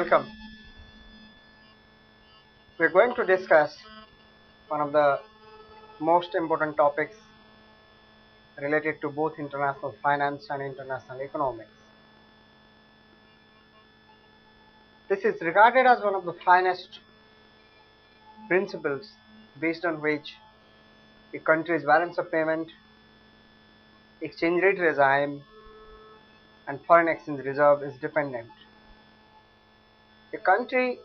Welcome. We're going to discuss one of the most important topics related to both international finance and international economics. This is regarded as one of the finest principles based on which a country's balance of payment, exchange rate regime, and foreign exchange reserve is dependent. A country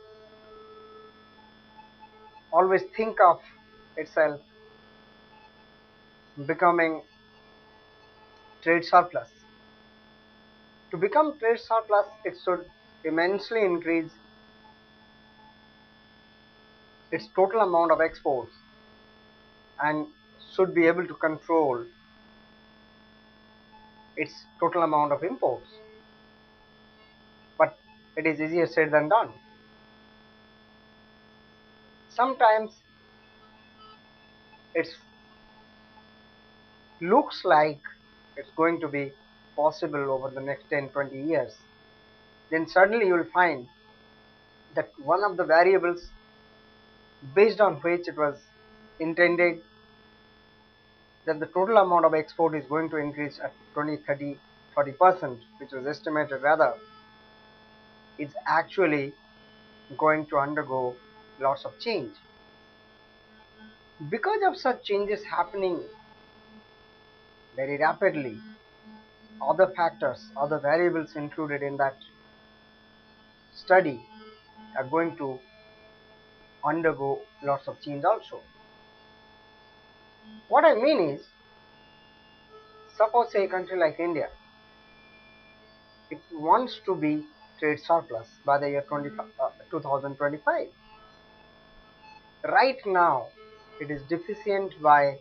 always think of itself becoming trade surplus. To become trade surplus, it should immensely increase its total amount of exports and should be able to control its total amount of imports. But it is easier said than done. Sometimes it looks like it's going to be possible over the next 10-20 years. Then suddenly you will find that one of the variables based on which it was intended that the total amount of export is going to increase at 20, 30, 40%, which was estimated rather, is actually going to undergo lots of change. Because of such changes happening very rapidly, other factors, other variables included in that study are going to undergo lots of change also. What I mean is, suppose say a country like India, it wants to be trade surplus by the year 2025. Right now, it is deficient by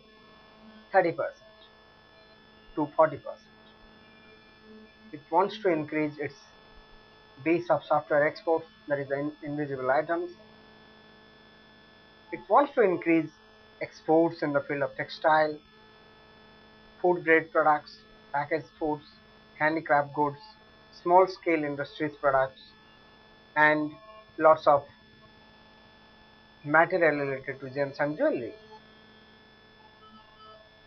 30% to 40%. It wants to increase its base of software exports, that is the invisible items. It wants to increase exports in the field of textile, food grade products, packaged foods, handicraft goods, small scale industries products, and lots of material related to gems and jewelry.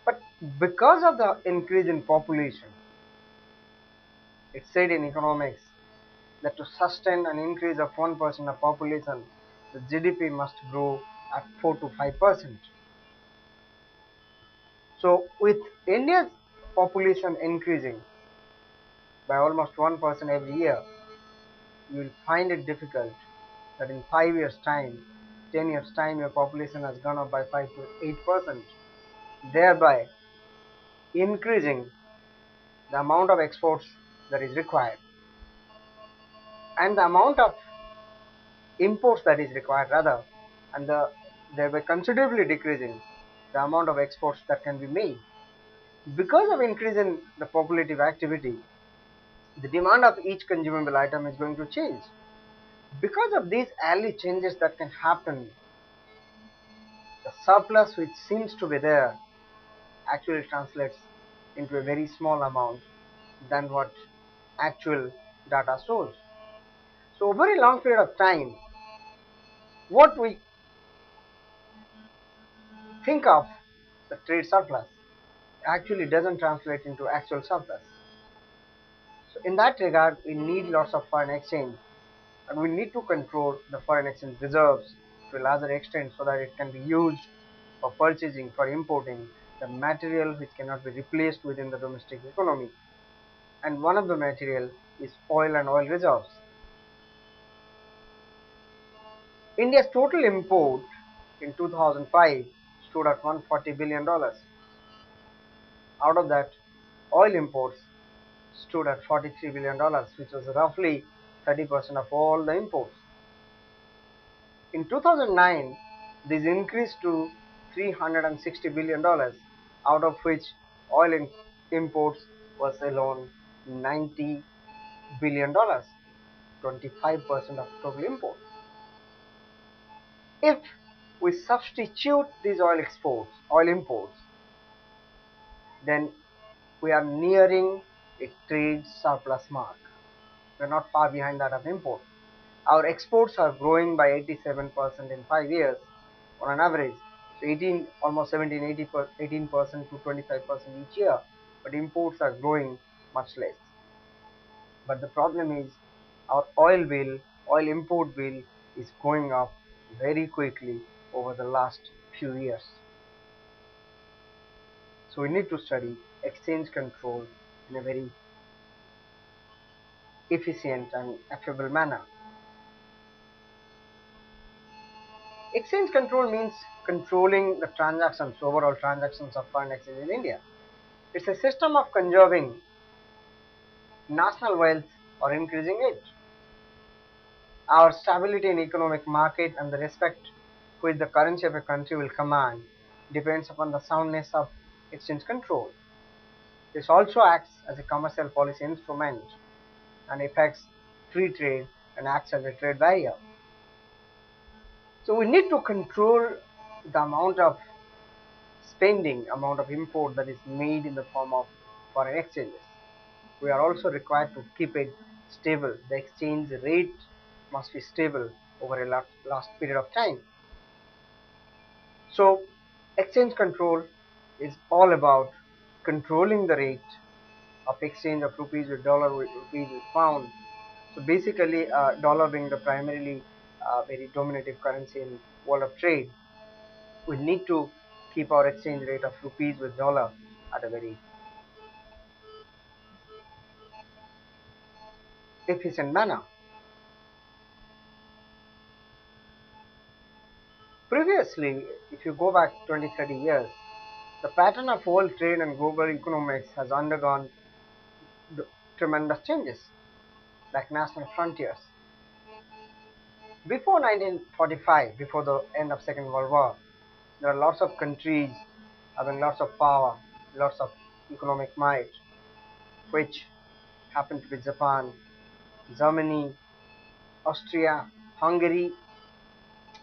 But because of the increase in population, it's said in economics that to sustain an increase of 1% of population, the GDP must grow at 4 to 5%. So with India's population increasing by almost 1% every year, you will find it difficult that in 5 years time, 10 years time, your population has gone up by 5 to 8%, thereby increasing the amount of exports that is required and the amount of imports that is required rather, and thereby considerably decreasing the amount of exports that can be made. Because of increase in the populative activity, the demand of each consumable item is going to change. Because of these early changes that can happen, the surplus which seems to be there actually translates into a very small amount than what actual data shows. So over a long period of time, what we think of the trade surplus actually doesn't translate into actual surplus. So in that regard, we need lots of foreign exchange, and we need to control the foreign exchange reserves to a larger extent so that it can be used for purchasing, for importing the material which cannot be replaced within the domestic economy. And one of the material is oil and oil reserves. India's total import in 2005 stood at $140 billion. Out of that, oil imports stood at $43 billion, which was roughly 30% of all the imports. In 2009, this increased to $360 billion, out of which oil imports was alone $90 billion, 25% of total imports. If we substitute these oil imports, then we are nearing a trade surplus mark. We are not far behind that of import. Our exports are growing by 87% in 5 years on an average. So 18, almost 17, 18% to 25% each year, but imports are growing much less. But the problem is our oil import bill is going up very quickly over the last few years. So we need to study exchange control in a very efficient and affable manner. Exchange control means controlling the transactions, overall transactions of foreign exchange in India. It's a system of conserving national wealth or increasing it. Our stability in economic market and the respect which the currency of a country will command depends upon the soundness of exchange control. This also acts as a commercial policy instrument and affects free trade and acts as a trade barrier. So we need to control the amount of spending, amount of import that is made in the form of foreign exchanges. We are also required to keep it stable. The exchange rate must be stable over a last period of time. So exchange control is all about controlling the rate of exchange of rupees with dollar, with rupees with pound. So basically, dollar being the primarily very dominative currency in world of trade, we need to keep our exchange rate of rupees with dollar at a very efficient manner. Previously, if you go back 20-30 years, the pattern of world trade and global economics has undergone tremendous changes, like national frontiers. Before 1945, before the end of Second World War, there are lots of countries having lots of power, lots of economic might, which happen to be Japan, Germany, Austria, Hungary,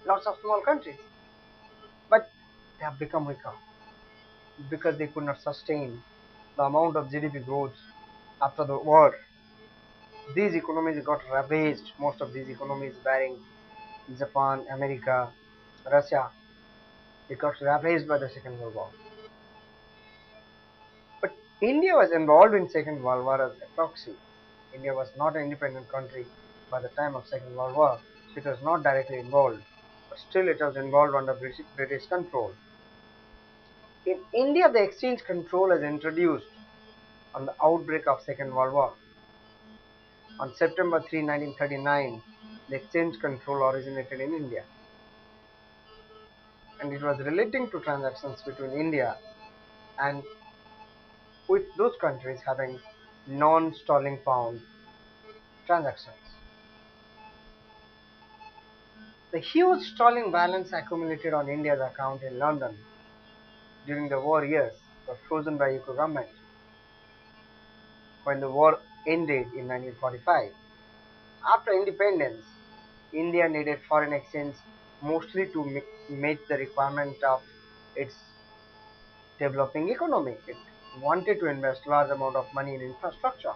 lots of small countries. But they have become weaker because they could not sustain the amount of GDP growth after the war. These economies got ravaged, most of these economies bearing Japan, America, Russia, it got ravaged by the Second World War. But India was involved in Second World War as a proxy. India was not an independent country by the time of Second World War, so it was not directly involved. But still it was involved under British control. In India, the exchange control was introduced on the outbreak of Second World War. On September 3, 1939, the exchange control originated in India, and it was relating to transactions between India and with those countries having non-sterling pound transactions. The huge sterling balance accumulated on India's account in London during the war years was frozen by UK government when the war ended in 1945. After independence, India needed foreign exchange mostly to meet the requirement of its developing economy. It wanted to invest large amount of money in infrastructure,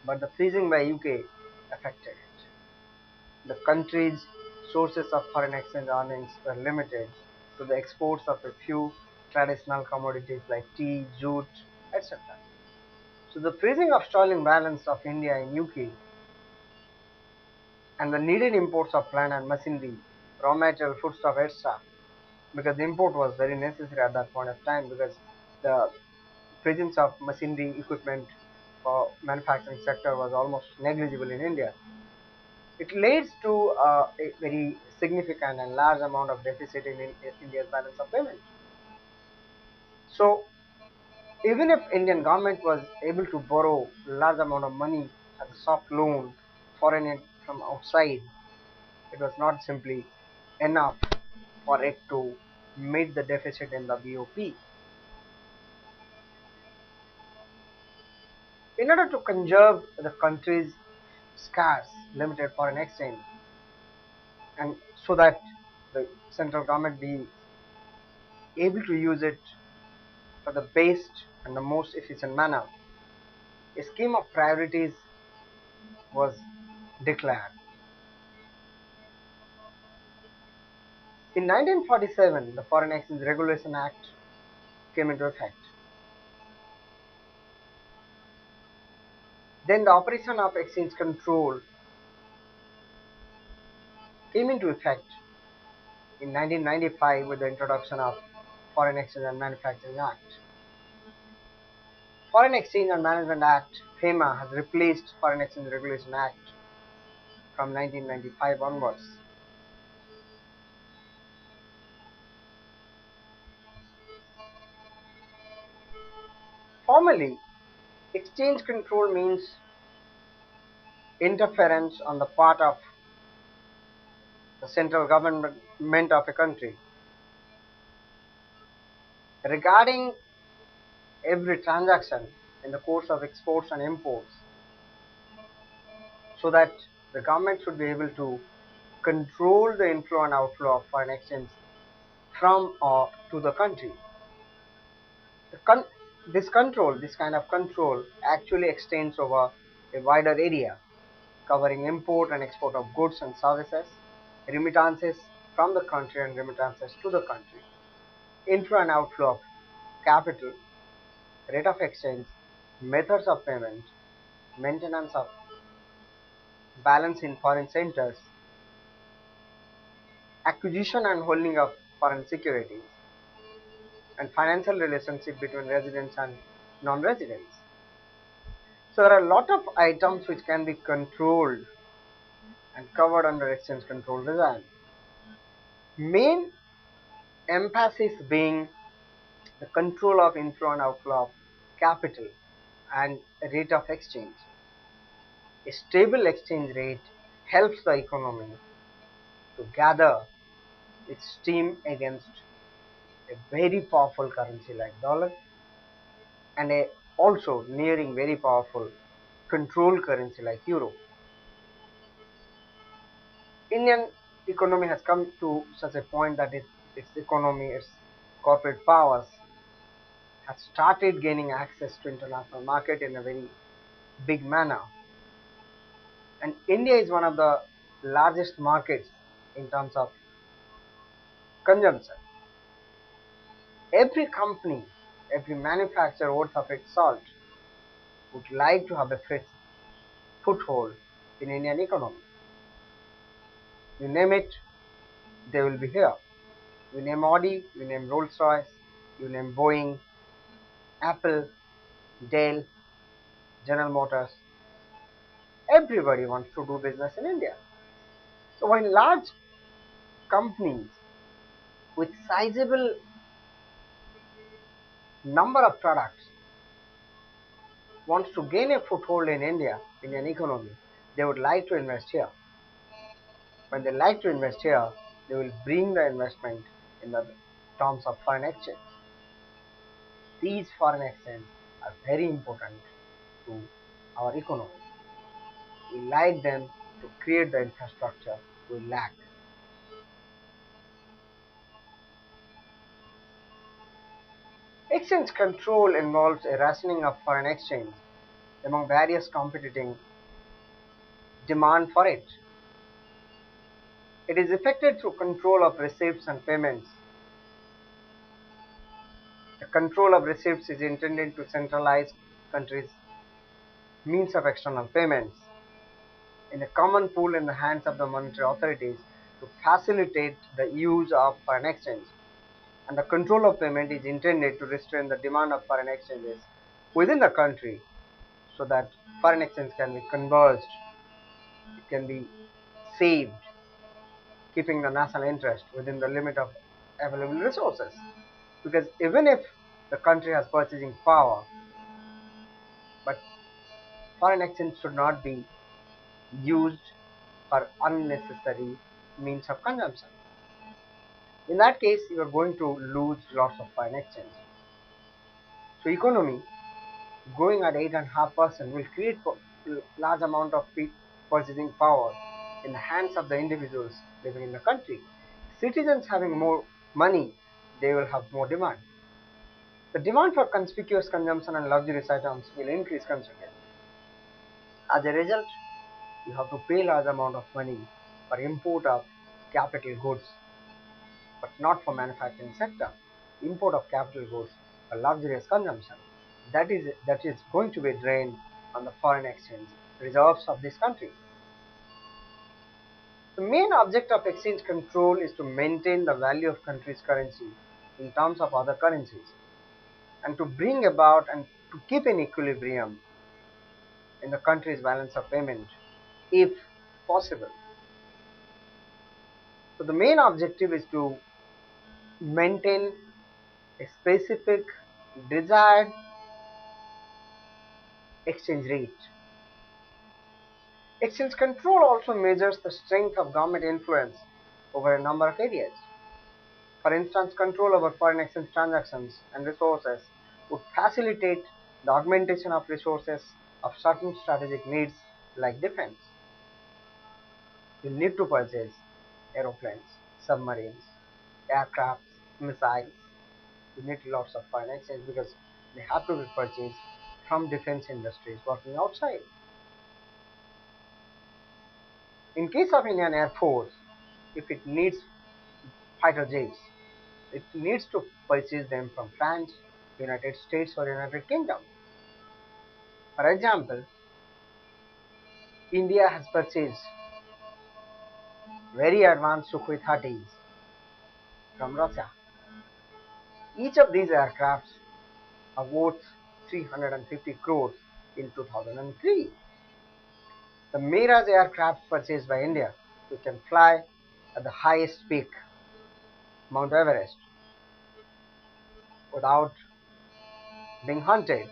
but the freezing by UK affected it. The country's sources of foreign exchange earnings were limited to the exports of a few traditional commodities like tea, jute, etc. So the freezing of sterling balance of India in UK and the needed imports of plant and machinery, raw material, foodstuff, etc. Because the import was very necessary at that point of time because the presence of machinery equipment for manufacturing sector was almost negligible in India. It leads to a very significant and large amount of deficit in India's balance of payment. So even if Indian government was able to borrow large amount of money as a soft loan, foreign aid from outside, it was not simply enough for it to meet the deficit in the BOP. In order to conserve the country's scarce limited foreign exchange and so that the central government be able to use it for the best and the most efficient manner, a scheme of priorities was declared. In 1947, the Foreign Exchange Regulation Act came into effect. Then the operation of exchange control came into effect in 1995 with the introduction of Foreign Exchange and Manufacturing Act. Foreign Exchange and Management Act (FEMA) has replaced Foreign Exchange Regulation Act from 1995 onwards. Formally, exchange control means interference on the part of the central government of a country regarding every transaction in the course of exports and imports, so that the government should be able to control the inflow and outflow of foreign exchange from or to the country. This kind of control actually extends over a wider area, covering import and export of goods and services, remittances from the country and remittances to the country, inflow and outflow of capital, rate of exchange, methods of payment, maintenance of balance in foreign centers, acquisition and holding of foreign securities, and financial relationship between residents and non-residents. So there are a lot of items which can be controlled and covered under exchange control regime. Main emphasis being the control of inflow and outflow of capital and rate of exchange. A stable exchange rate helps the economy to gather its steam against a very powerful currency like dollar and a also nearing very powerful control currency like euro. Indian economy has come to such a point that its economy, its corporate powers has started gaining access to international market in a very big manner. And India is one of the largest markets in terms of consumption. Every company, every manufacturer worth of its salt would like to have a foothold in Indian economy. You name it, they will be here. You name Audi, you name Rolls-Royce, you name Boeing, Apple, Dell, General Motors. Everybody wants to do business in India. So when large companies with sizable number of products wants to gain a foothold in India, Indian economy, they would like to invest here. When they like to invest here, they will bring the investment in the terms of foreign exchange. These foreign exchange are very important to our economy. We like them to create the infrastructure we lack. Exchange control involves a rationing of foreign exchange among various competing demand for it. It is effected through control of receipts and payments. The control of receipts is intended to centralize countries' means of external payments in a common pool in the hands of the monetary authorities to facilitate the use of foreign exchange. And the control of payment is intended to restrain the demand of foreign exchanges within the country so that foreign exchange can be converged, it can be saved, keeping the national interest within the limit of available resources. Because even if the country has purchasing power, but foreign exchange should not be used for unnecessary means of consumption. In that case, you are going to lose lots of foreign exchange. So economy growing at 8.5% will create large amount of purchasing power in the hands of the individuals living in the country. Citizens having more money, they will have more demand. The demand for conspicuous consumption and luxurious items will increase considerably. As a result, you have to pay large amount of money for import of capital goods. but not for manufacturing sector. Import of capital goods for luxurious consumption. That is going to be drained on the foreign exchange reserves of this country. The main object of exchange control is to maintain the value of country's currency in terms of other currencies and to bring about and to keep an equilibrium in the country's balance of payment if possible. So the main objective is to maintain a specific desired exchange rate. Exchange control also measures the strength of government influence over a number of areas. For instance, control over foreign exchange transactions and resources would facilitate the augmentation of resources of certain strategic needs like defense. You need to purchase aeroplanes, submarines, aircraft, missiles. You need lots of foreign exchange because they have to be purchased from defense industries working outside. In case of Indian Air Force, if it needs fighter jets, it needs to purchase them from France, United States or United Kingdom. For example, India has purchased very advanced Sukhoi 30s from Russia. Each of these aircrafts are worth 350 crores in 2003. The Mirage aircraft purchased by India, which can fly at the highest peak, Mount Everest, without being hunted,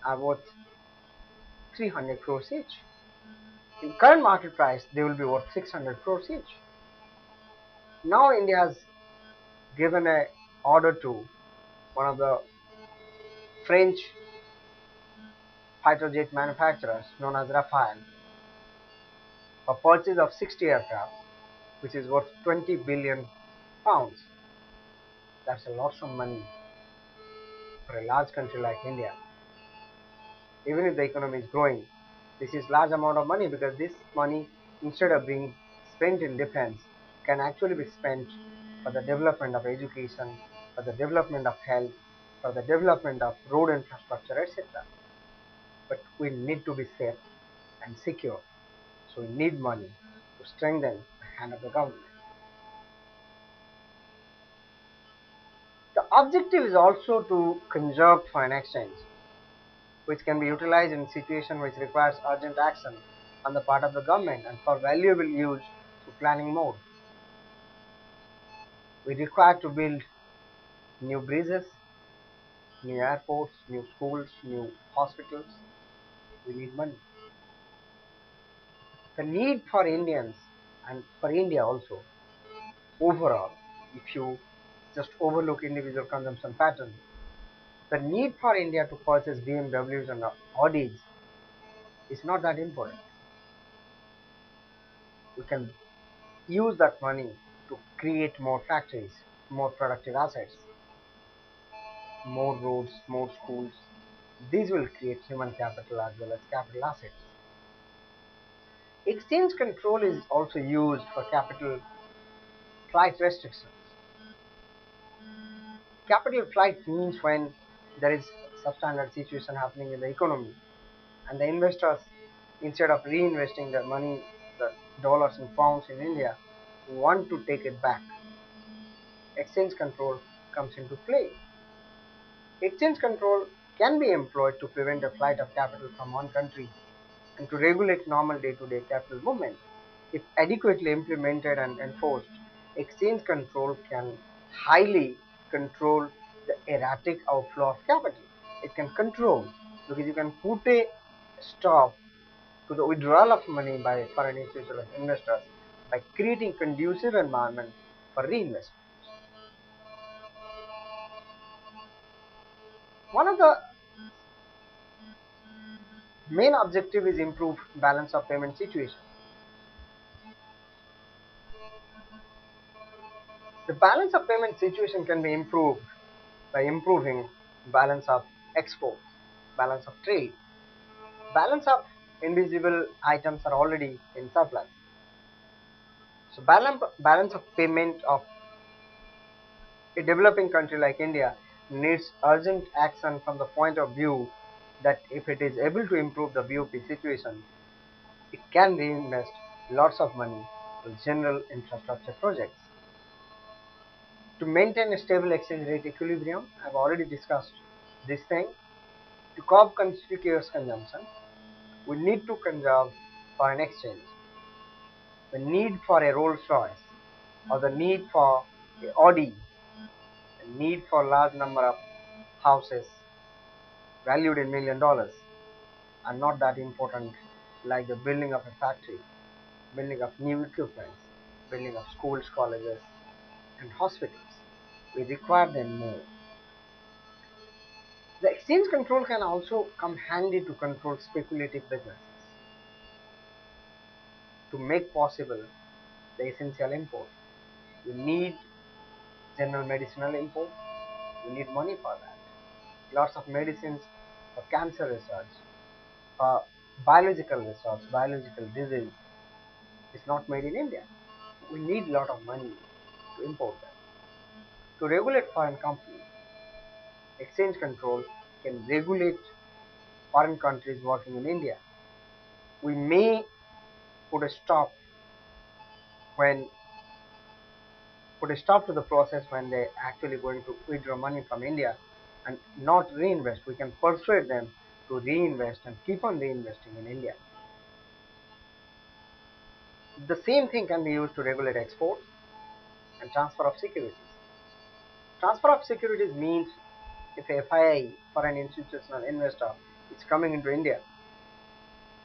are worth 300 crores each. In current market price, they will be worth 600 crores each. Now India has given a order to one of the French fighter jet manufacturers known as Rafale for purchase of 60 aircraft, which is worth 20 billion pounds. That's a lot of money for a large country like India. Even if the economy is growing, this is large amount of money because this money, instead of being spent in defense, can actually be spent for the development of education, for the development of health, for the development of road infrastructure, etc. But we need to be safe and secure. So we need money to strengthen the hand of the government. The objective is also to conserve foreign exchange, which can be utilized in situations which requires urgent action on the part of the government and for valuable use through planning mode. We require to build new bridges, new airports, new schools, new hospitals. We need money. The need for Indians and for India also, overall, if you just overlook individual consumption pattern, the need for India to purchase BMWs and Audis is not that important. We can use that money to create more factories, more productive assets, more roads, more schools. These will create human capital as well as capital assets. Exchange control is also used for capital flight restrictions. Capital flight means when there is substandard situation happening in the economy and the investors, instead of reinvesting their money, the dollars and pounds in India, want to take it back. Exchange control comes into play. Exchange control can be employed to prevent the flight of capital from one country and to regulate normal day-to-day capital movement. If adequately implemented and enforced, exchange control can highly control the erratic outflow of capital. It can control because you can put a stop to the withdrawal of money by foreign institutional investors by creating conducive environment for reinvestment. One of the main objective is improve balance of payment situation. The balance of payment situation can be improved by improving balance of exports, balance of trade. Balance of invisible items are already in surplus. So balance of payment of A developing country like India needs urgent action from the point of view that if it is able to improve the BOP situation, it can reinvest lots of money in general infrastructure projects. To maintain a stable exchange rate equilibrium, I have already discussed this thing. To curb conspicuous consumption, we need to conserve foreign exchange. The need for a Rolls Royce or the need for a Audi, the need for a large number of houses valued in $1 million are not that important like the building of a factory, building of new equipment, building of schools, colleges, and hospitals. We require them more. The exchange control can also come handy to control speculative businesses, to make possible the essential import. You need general medicinal import, you need money for that. Lots of medicines for cancer research, for biological research, biological disease is not made in India. We need a lot of money to import them. To regulate foreign companies, exchange control can regulate foreign countries working in India. We may put a stop when put a stop to the process when they're actually going to withdraw money from India and not reinvest. We can persuade them to reinvest and keep on reinvesting in India. The same thing can be used to regulate exports and transfer of securities. Transfer of securities means if a FII, foreign institutional investor, is coming into India,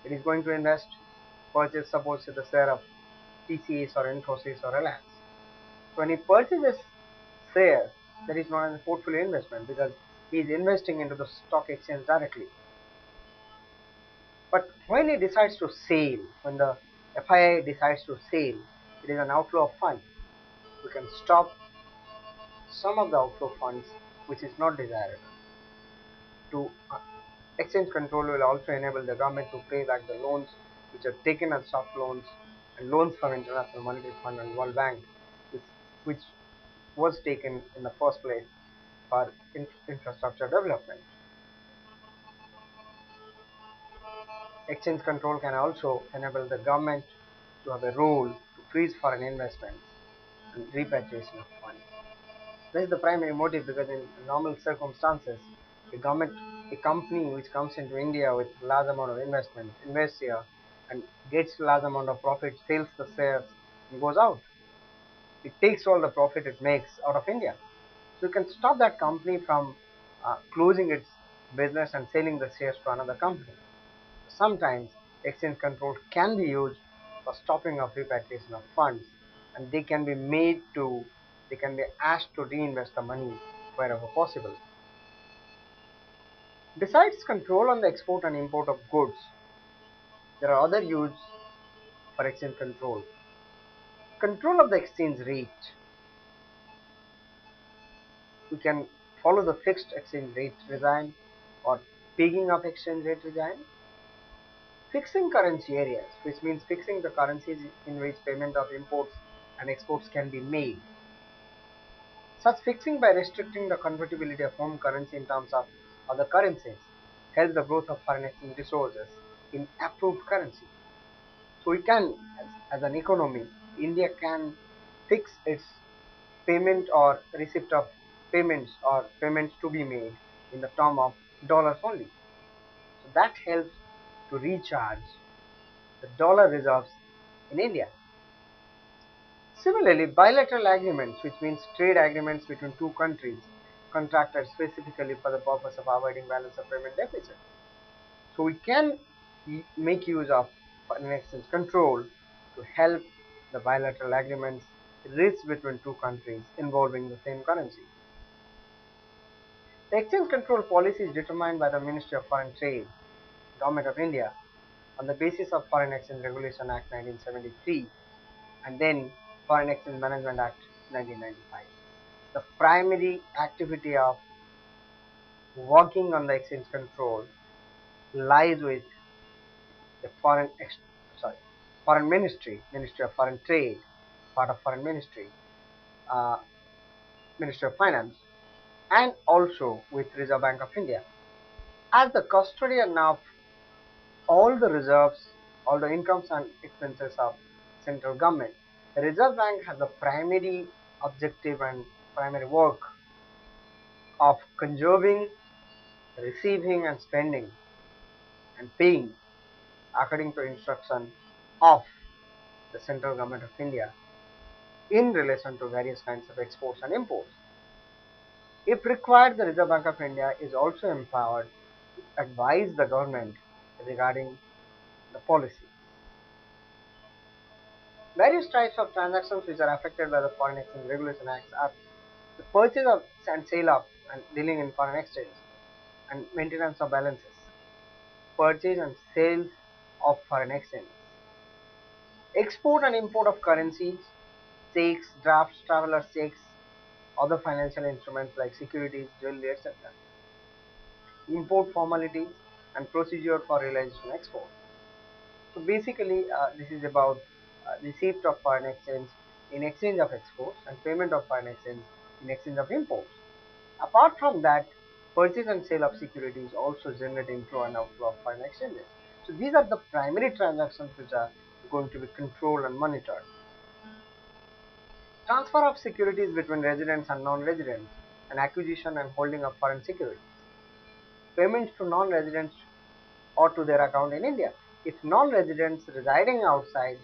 it is going to invest, purchase suppose the share of TCS or Infosys or Reliance. So when he purchases shares, that is not a portfolio investment because he is investing into the stock exchange directly. But when he decides to sell, when the FII decides to sell, it is an outflow of funds. We can stop some of the outflow funds which is not desirable. To exchange control will also enable the government to pay back the loans which are taken as soft loans and loans from International Monetary Fund and World Bank, which was taken in the first place for infrastructure development. Exchange control can also enable the government to have a role to freeze foreign investments and repatriation of funds. This is the primary motive because in normal circumstances, a company which comes into India with large amount of investment, invests here and gets large amount of profit, sells the shares and goes out. It takes all the profit it makes out of India. So you can stop that company from closing its business and selling the shares to another company. Sometimes exchange control can be used for stopping of repatriation of funds and they can be asked to reinvest the money wherever possible. Besides control on the export and import of goods, there are other uses for exchange control. Control of the exchange rate. We can follow the fixed exchange rate regime or pegging of exchange rate regime. Fixing currency areas, which means fixing the currencies in which payment of imports and exports can be made. Such fixing by restricting the convertibility of home currency in terms of other currencies helps the growth of foreign exchange resources in approved currency. So we can, as an economy, India can fix its payment or receipt of payments or payments to be made in the term of dollars only. So that helps to recharge the dollar reserves in India. Similarly, bilateral agreements, which means trade agreements between two countries, contracted specifically for the purpose of avoiding balance of payment deficit. So we can make use of foreign exchange control to help the bilateral agreements reached between two countries involving the same currency. The exchange control policy is determined by the Ministry of Foreign Trade, Government of India, on the basis of Foreign Exchange Regulation Act 1973 and then Foreign Exchange Management Act 1995. The primary activity of working on the exchange control lies with the foreign ministry, Ministry of Foreign Trade, part of foreign ministry. Uh, Ministry of Finance, and also with Reserve Bank of India. As the custodian of all the reserves, all the incomes and expenses of central government, the Reserve Bank has the primary objective and primary work of conserving, receiving and spending and paying according to instruction of the central government of India in relation to various kinds of exports and imports. If required, the Reserve Bank of India is also empowered to advise the government regarding the policy. Various types of transactions which are affected by the Foreign Exchange Regulation Acts are the purchase of and sale of and dealing in foreign exchange and maintenance of balances, purchase and sales of foreign exchange, export and import of currencies, checks, drafts, traveler checks, other financial instruments like securities, jewelry, etc. Import formalities and procedure for realization export. So basically, this is about receipt of foreign exchange in exchange of exports and payment of foreign exchange in exchange of imports. Apart from that, purchase and sale of securities also generate inflow and outflow of foreign exchanges. So these are the primary transactions which are going to be controlled and monitored. Transfer of securities between residents and non-residents, and acquisition and holding of foreign securities. Payments to non-residents or to their account in India. If non-residents residing outside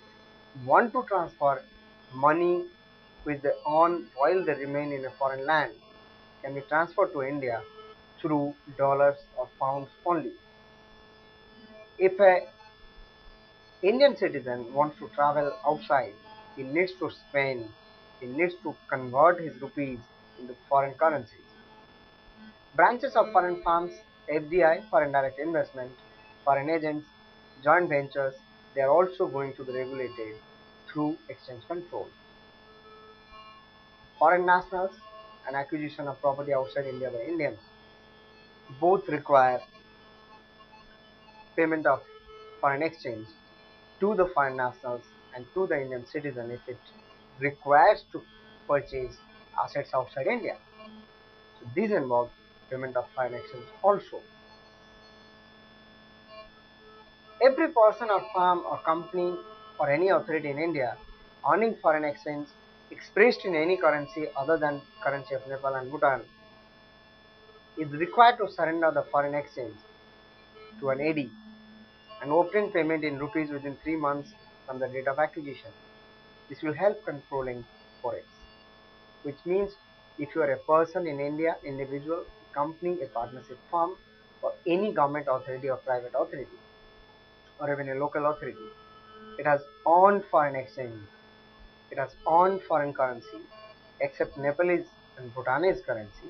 want to transfer money with their own while they remain in a foreign land, can be transferred to India through dollars or pounds only. If a Indian citizen wants to travel outside, he needs to spend, he needs to convert his rupees into foreign currencies. Branches of foreign firms, FDI, foreign direct investment, foreign agents, joint ventures, they are also going to be regulated through exchange control. Foreign nationals and acquisition of property outside India by Indians both require payment of foreign exchange to the foreign nationals and to the Indian citizen if it requires to purchase assets outside India. So this involves payment of foreign exchange also. Every person or firm or company or any authority in India earning foreign exchange expressed in any currency other than currency of Nepal and Bhutan is required to surrender the foreign exchange to an AD and obtain payment in rupees within 3 months from the date of acquisition. This will help controlling forex, which means if you are a person in India, individual, company, a partnership firm, or any government authority or private authority, or even a local authority, it has earned foreign exchange, it has earned foreign currency, except Nepalese and Bhutanese currency,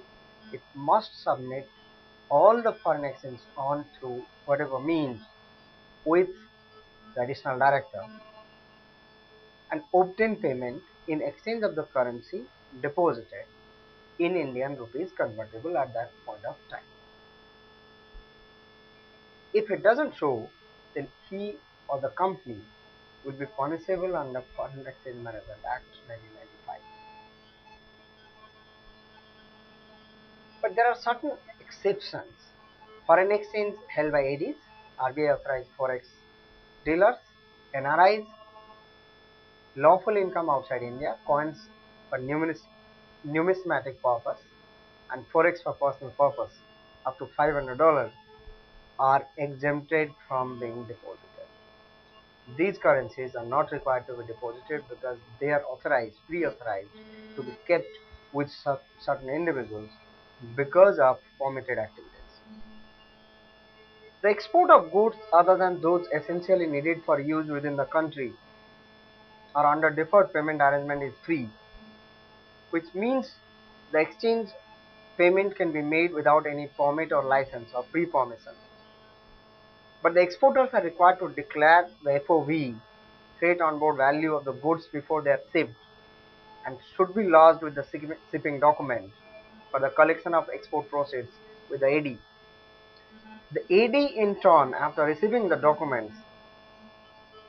it must submit all the foreign exchange earned through whatever means with the additional director and obtain payment in exchange of the currency deposited in Indian rupees convertible at that point of time. If it doesn't show, then he or the company will be punishable under Foreign Exchange Management Act 1995. But there are certain exceptions. Foreign exchange held by ADs, RBI authorized forex dealers, NRIs, lawful income outside India, coins for numismatic purpose, and forex for personal purpose up to $500 are exempted from being deposited. These currencies are not required to be deposited because they are pre-authorized to be kept with certain individuals because of permitted activities. The export of goods other than those essentially needed for use within the country or under deferred payment arrangement is free, which means the exchange payment can be made without any permit or license or pre-permission. But the exporters are required to declare the FOV, freight on board value of the goods before they are shipped, and should be lodged with the shipping document for the collection of export proceeds with the AD. The AD in turn, after receiving the documents,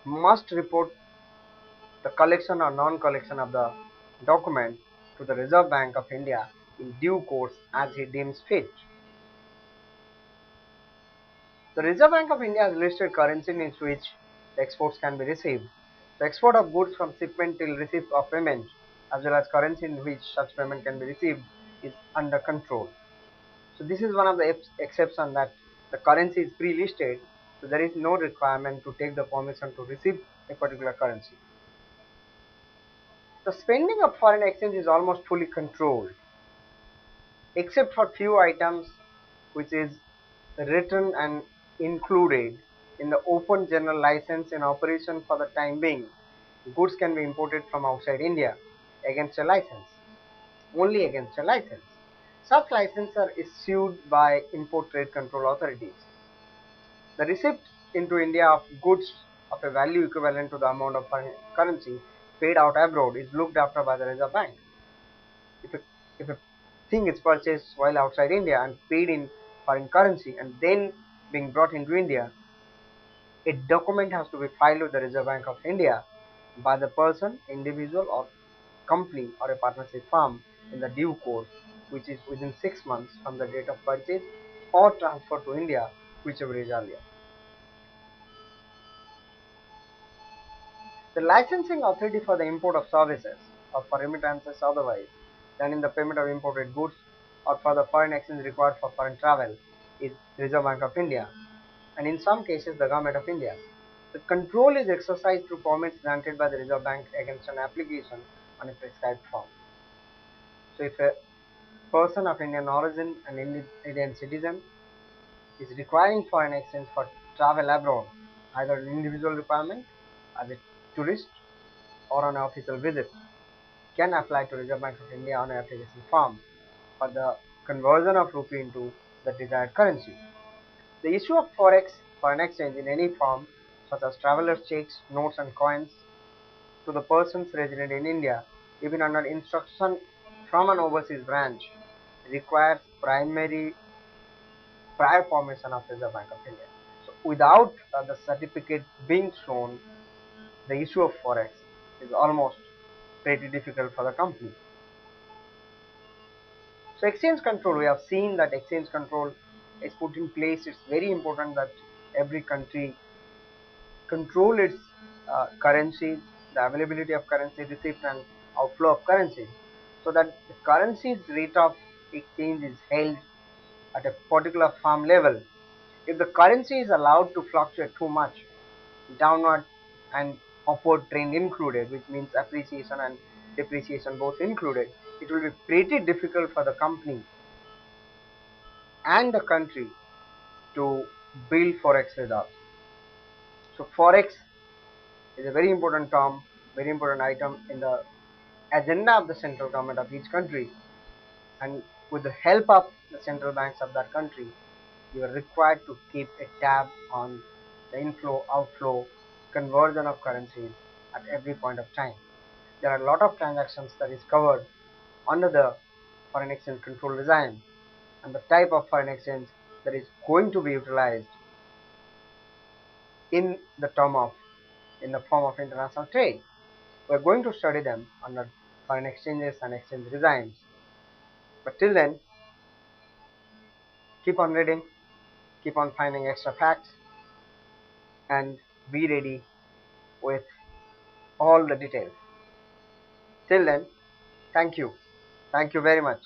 must report the collection or non-collection of the document to the Reserve Bank of India in due course as he deems fit. The Reserve Bank of India has listed currency in which the exports can be received. The export of goods from shipment till receipt of payment, as well as currency in which such payment can be received, is under control. So this is one of the exceptions, that the currency is pre-listed, so there is no requirement to take the permission to receive a particular currency. The spending of foreign exchange is almost fully controlled, except for few items which is written and included in the open general license in operation for the time being. Goods can be imported from outside India against a license, only against a license. Such licenses are issued by import trade control authorities. The receipt into India of goods of a value equivalent to the amount of foreign currency paid out abroad is looked after by the Reserve Bank. If a thing is purchased while outside India and paid in foreign currency and then being brought into India, a document has to be filed with the Reserve Bank of India by the person, individual, or company or a partnership firm in the due course, which is within 6 months from the date of purchase or transfer to India, whichever is earlier. The licensing authority for the import of services or for remittances otherwise than in the payment of imported goods or for the foreign exchange required for foreign travel is Reserve Bank of India, and in some cases the Government of India. The control is exercised through permits granted by the Reserve Bank against an application on a prescribed form. So if a person of Indian origin, an Indian citizen, is requiring foreign exchange for travel abroad, either an individual requirement as a tourist or on an official visit, can apply to Reserve Bank of India on an application form for the conversion of rupee into the desired currency. The issue of forex, foreign exchange in any form, such as travelers' checks, notes and coins, to the persons resident in India, even under instruction from an overseas branch, requires prior permission of Reserve Bank of India. So without the certificate being shown, the issue of forex is almost pretty difficult for the company. So exchange control, we have seen that exchange control is put in place. It's very important that every country control its currencies, the availability of currency, receipt and outflow of currency, so that the currency's rate of exchange is held at a particular firm level. If the currency is allowed to fluctuate too much, downward and upward trend included, which means appreciation and depreciation both included, it will be pretty difficult for the company and the country to build forex reserves. So forex is a very important term, very important item in the agenda of the central government of each country, and with the help of the central banks of that country, you are required to keep a tab on the inflow, outflow, conversion of currencies at every point of time. There are a lot of transactions that is covered under the foreign exchange control regime, and the type of foreign exchange that is going to be utilized in the form of international trade. We are going to study them under foreign exchanges and exchange regimes. But till then, keep on reading, keep on finding extra facts, and be ready with all the details. Till then, thank you. Thank you very much.